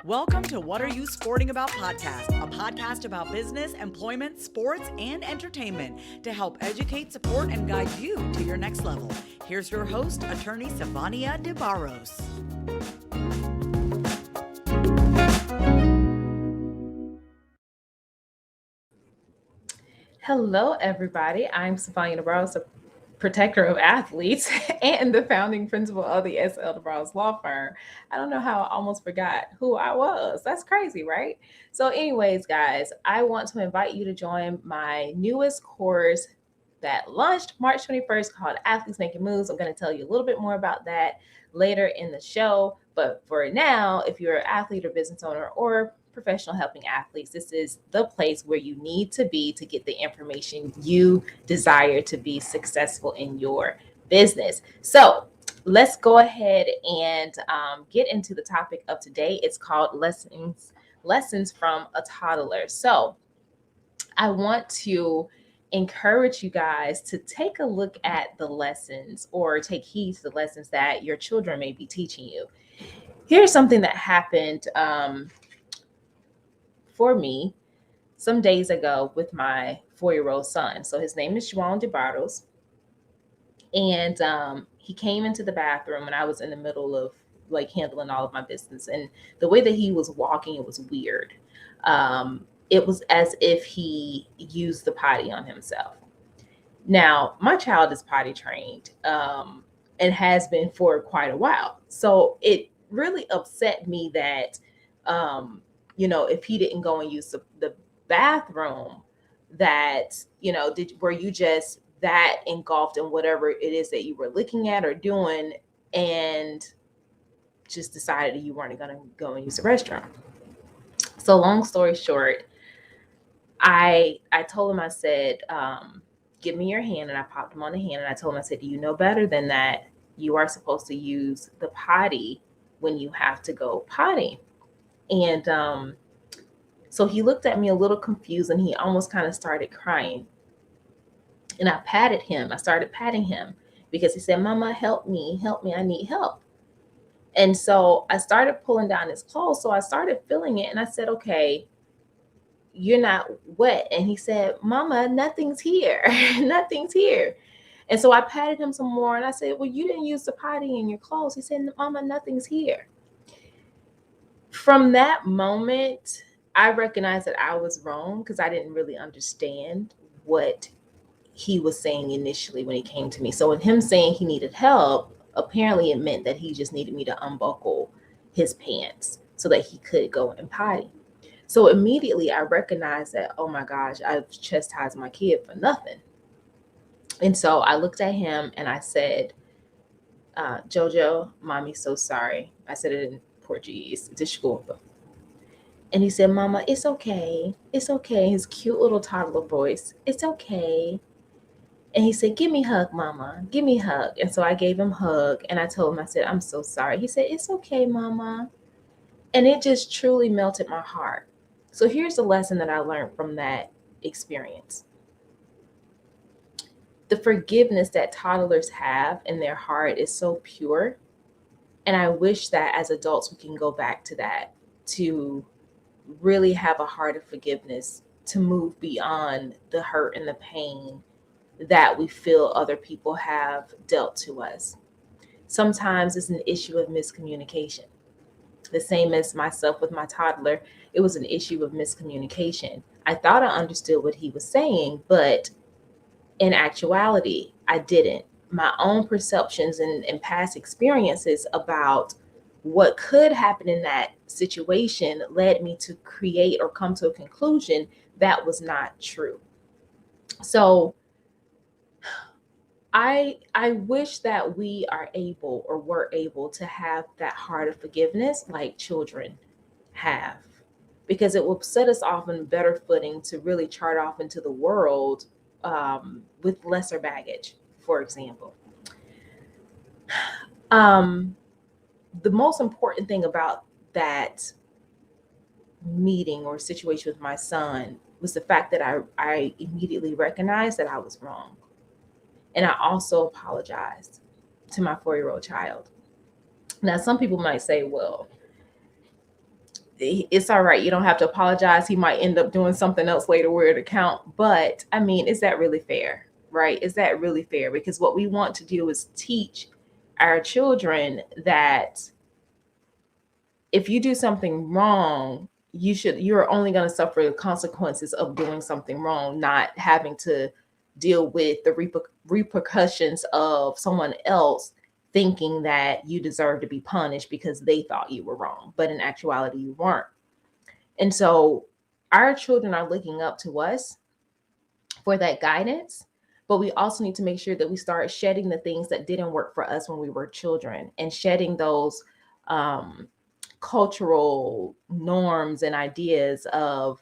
Welcome to What Are You Sporting About podcast, a podcast about business, employment, sports, and entertainment to help educate, support, and guide you to your next level. Here's your host, attorney Sivonnia DeBarros. Hello, everybody. I'm Sivonnia DeBarros, a protector of athletes and the founding principal of the S.L. DeBarros Law Firm. I don't know how I almost forgot who I was. That's crazy, right? So anyways, guys, I want to invite you to join my newest course that launched March 21st called Athletes Making Moves. I'm going to tell you a little bit more about that later in the show. But for now, if you're an athlete or business owner or professional helping athletes, this is the place where you need to be to get the information you desire to be successful in your business. So let's go ahead and get into the topic of today. It's called lessons from a toddler. So I want to encourage you guys to take a look at the lessons or take heed to the lessons that your children may be teaching you. Here's something that happened for me some days ago with my 4-year-old son. So his name is Shoutout DeBarros. And he came into the bathroom and I was in the middle of like handling all of my business. And the way that he was walking, it was weird. It was as if he used the potty on himself. Now, my child is potty trained and has been for quite a while. So it really upset me that if he didn't go and use the bathroom, that, were you just that engulfed in whatever it is that you were looking at or doing and just decided you weren't going to go and use the restroom? So long story short, I told him, I said, give me your hand. And I popped him on the hand and I told him, I said, do you know better than that? You are supposed to use the potty when you have to go potty. And so he looked at me a little confused and he almost kind of started crying. And I patted him. I started patting him because he said, Mama, help me, I need help. And so I started pulling down his clothes. So I started feeling it and I said, okay, you're not wet. And he said, Mama, nothing's here. Nothing's here. And so I patted him some more and I said, well, you didn't use the potty in your clothes. He said, Mama, nothing's here. From that moment, I recognized that I was wrong because I didn't really understand what he was saying initially when he came to me. So with him saying he needed help, apparently it meant that he just needed me to unbuckle his pants so that he could go and potty. So immediately I recognized that, oh my gosh, I've chastised my kid for nothing. And so I looked at him and I said, Jojo, mommy's so sorry. I said it in Portuguese, desculpa. And he said, Mama, it's okay. It's okay. His cute little toddler voice. It's okay. And he said, give me a hug, Mama. Give me a hug. And so I gave him a hug and I told him, I said, I'm so sorry. He said, it's okay, Mama. And it just truly melted my heart. So here's the lesson that I learned from that experience. The forgiveness that toddlers have in their heart is so pure. And I wish that as adults, we can go back to that, to really have a heart of forgiveness, to move beyond the hurt and the pain that we feel other people have dealt to us. Sometimes it's an issue of miscommunication. The same as myself with my toddler, it was an issue of miscommunication. I thought I understood what he was saying, but in actuality, I didn't. My own perceptions and past experiences about what could happen in that situation led me to create or come to a conclusion that was not true. So I wish that we are able or were able to have that heart of forgiveness like children have, because it will set us off on a better footing to really chart off into the world with lesser baggage, for example. The most important thing about that meeting or situation with my son was the fact that I immediately recognized that I was wrong. And I also apologized to my 4-year-old child. Now, some people might say, well, it's all right. You don't have to apologize. He might end up doing something else later where it account. But I mean, is that really fair? Right? Is that really fair? Because what we want to do is teach our children that if you do something wrong, you're only going to suffer the consequences of doing something wrong, not having to deal with the repercussions of someone else thinking that you deserve to be punished because they thought you were wrong, but in actuality you weren't. And so our children are looking up to us for that guidance, but we also need to make sure that we start shedding the things that didn't work for us when we were children, and shedding those cultural norms and ideas of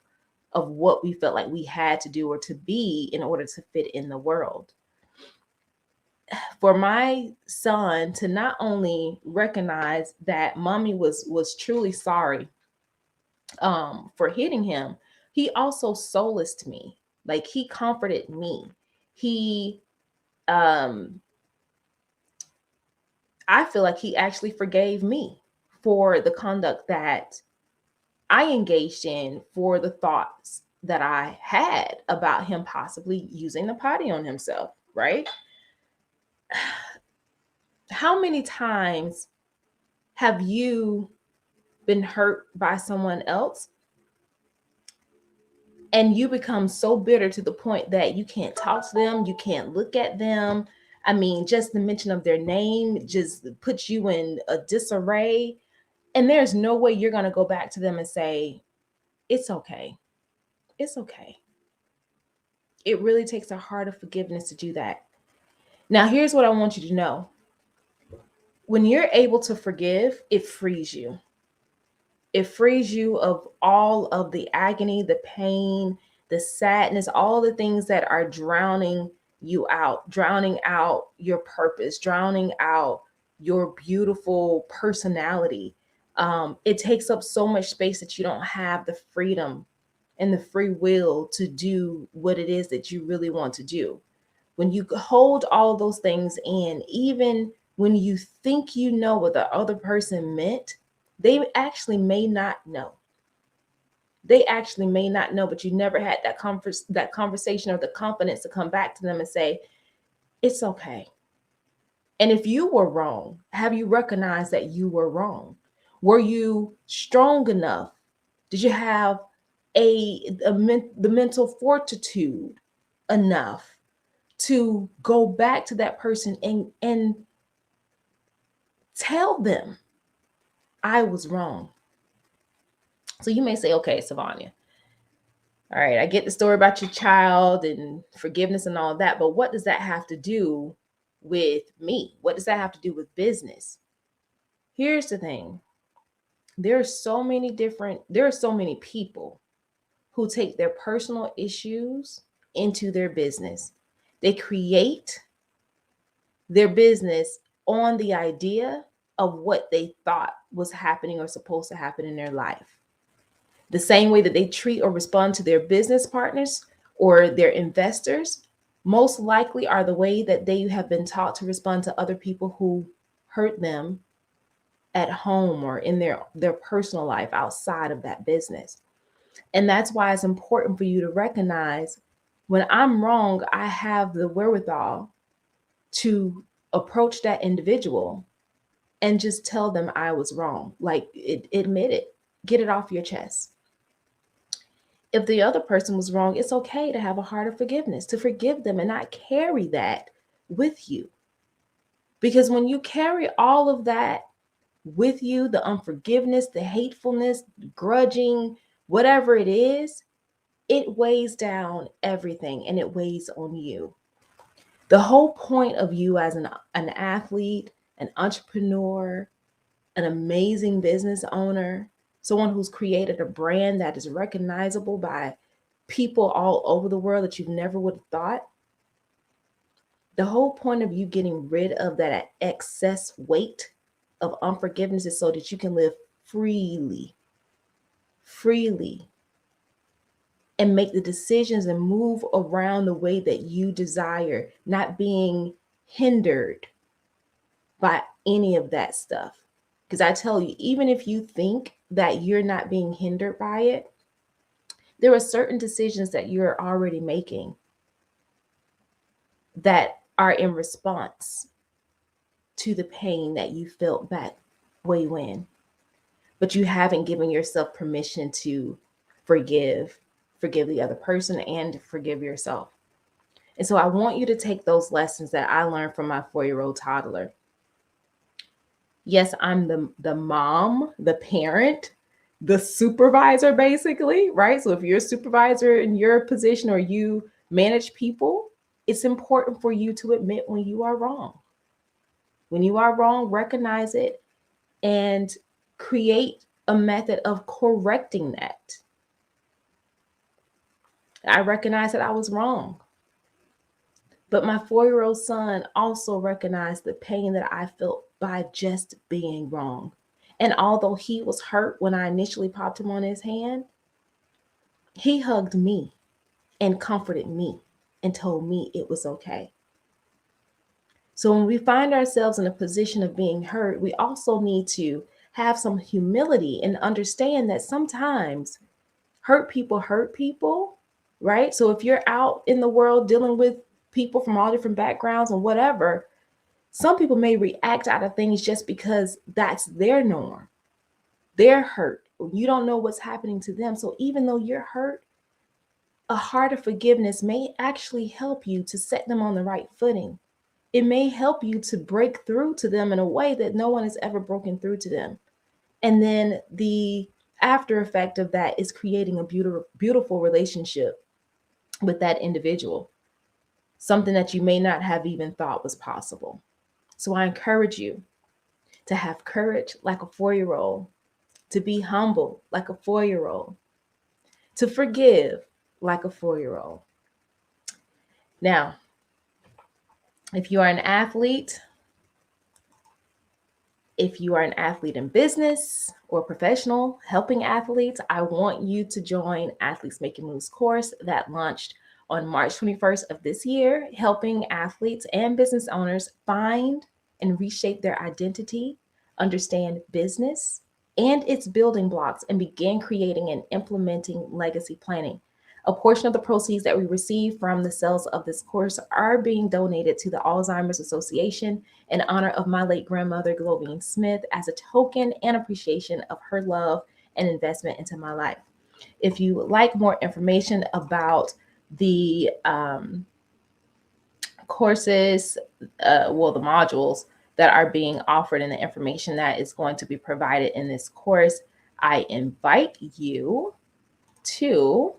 what we felt like we had to do or to be in order to fit in the world. For my son to not only recognize that mommy was truly sorry for hitting him, he also solaced me. Like, he comforted me. He I feel like he actually forgave me for the conduct that I engaged in, for the thoughts that I had about him possibly using the potty on himself, right? How many times have you been hurt by someone else and you become so bitter to the point that you can't talk to them, you can't look at them? I mean, just the mention of their name just puts you in a disarray. And there's no way you're going to go back to them and say, it's okay. It's okay. It really takes a heart of forgiveness to do that. Now, here's what I want you to know. When you're able to forgive, it frees you. It frees you of all of the agony, the pain, the sadness, all the things that are drowning you out, drowning out your purpose, drowning out your beautiful personality. It takes up so much space that you don't have the freedom and the free will to do what it is that you really want to do. When you hold all those things in, even when you think you know what the other person meant, they actually may not know. They actually may not know, but you never had that conversation or the confidence to come back to them and say, it's okay. And if you were wrong, have you recognized that you were wrong? Were you strong enough? Did you have the mental fortitude enough to go back to that person and tell them, I was wrong? So you may say, okay, Sivonnia, all right, I get the story about your child and forgiveness and all of that, but what does that have to do with me? What does that have to do with business? Here's the thing. There are so many people who take their personal issues into their business. They create their business on the idea of what they thought was happening or supposed to happen in their life. The same way that they treat or respond to their business partners or their investors, most likely are the way that they have been taught to respond to other people who hurt them at home or in their personal life outside of that business. And that's why it's important for you to recognize, when I'm wrong, I have the wherewithal to approach that individual and just tell them I was wrong. Like, admit it, get it off your chest. If the other person was wrong, it's okay to have a heart of forgiveness, to forgive them and not carry that with you. Because when you carry all of that with you, the unforgiveness, the hatefulness, grudging, whatever it is, it weighs down everything and it weighs on you. The whole point of you as an athlete, an entrepreneur, an amazing business owner, someone who's created a brand that is recognizable by people all over the world that you never would have thought. The whole point of you getting rid of that excess weight of unforgiveness is so that you can live freely, and make the decisions and move around the way that you desire, not being hindered by any of that stuff. Because I tell you, even if you think that you're not being hindered by it, there are certain decisions that you're already making that are in response to the pain that you felt back way when. But you haven't given yourself permission to forgive the other person and forgive yourself. And so I want you to take those lessons that I learned from my 4-year-old toddler. Yes, I'm the mom, the parent, the supervisor, basically, right? So if you're a supervisor in your position or you manage people, it's important for you to admit when you are wrong. When you are wrong, recognize it and create a method of correcting that. I recognize that I was wrong. But my 4-year-old son also recognized the pain that I felt by just being wrong. And although he was hurt when I initially popped him on his hand, he hugged me and comforted me and told me it was okay. So when we find ourselves in a position of being hurt, we also need to have some humility and understand that sometimes hurt people, right? So if you're out in the world dealing with people from all different backgrounds and whatever, some people may react out of things just because that's their norm. They're hurt. You don't know what's happening to them. So even though you're hurt, a heart of forgiveness may actually help you to set them on the right footing. It may help you to break through to them in a way that no one has ever broken through to them. And then the after effect of that is creating a beautiful relationship with that individual, something that you may not have even thought was possible. So I encourage you to have courage like a 4-year-old, to be humble like a 4-year-old, to forgive like a 4-year-old. Now, if you are an athlete, in business or professional helping athletes, I want you to join Athletes Making Moves course that launched on March 21st of this year, helping athletes and business owners find and reshape their identity, understand business and its building blocks, and begin creating and implementing legacy planning. A portion of the proceeds that we receive from the sales of this course are being donated to the Alzheimer's Association in honor of my late grandmother, Glovian Smith, as a token and appreciation of her love and investment into my life. If you would like more information about the courses, the modules that are being offered and the information that is going to be provided in this course, I invite you to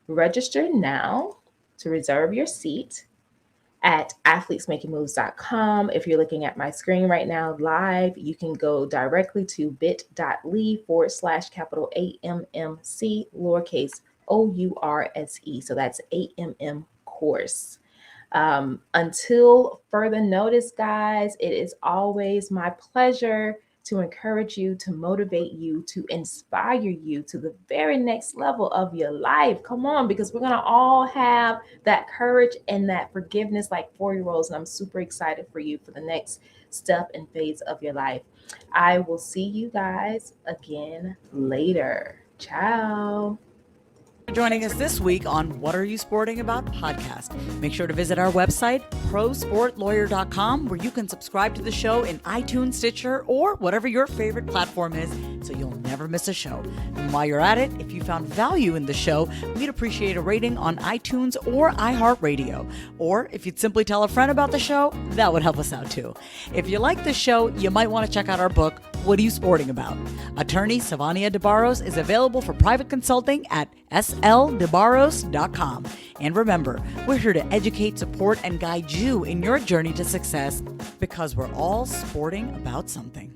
register now to reserve your seat at athletesmakingmoves.com. If you're looking at my screen right now live, you can go directly to bit.ly/AMMC lowercase OURSE. So that's AMM course. Until further notice, guys, it is always my pleasure to encourage you, to motivate you, to inspire you to the very next level of your life. Come on, because we're going to all have that courage and that forgiveness like 4-year-olds. And I'm super excited for you for the next step and phase of your life. I will see you guys again later. Ciao. Joining us this week on What Are You Sporting About podcast. Make sure to visit our website, prosportlawyer.com, where you can subscribe to the show in iTunes, Stitcher, or whatever your favorite platform is, so you'll never miss a show. And while you're at it, if you found value in the show, we'd appreciate a rating on iTunes or iHeartRadio. Or if you'd simply tell a friend about the show, that would help us out too. If you like the show, you might want to check out our book, What Are You Sporting About? Attorney Sivonnia DeBarros is available for private consulting at sldebarros.com. And remember, we're here to educate, support, and guide you in your journey to success, because we're all sporting about something.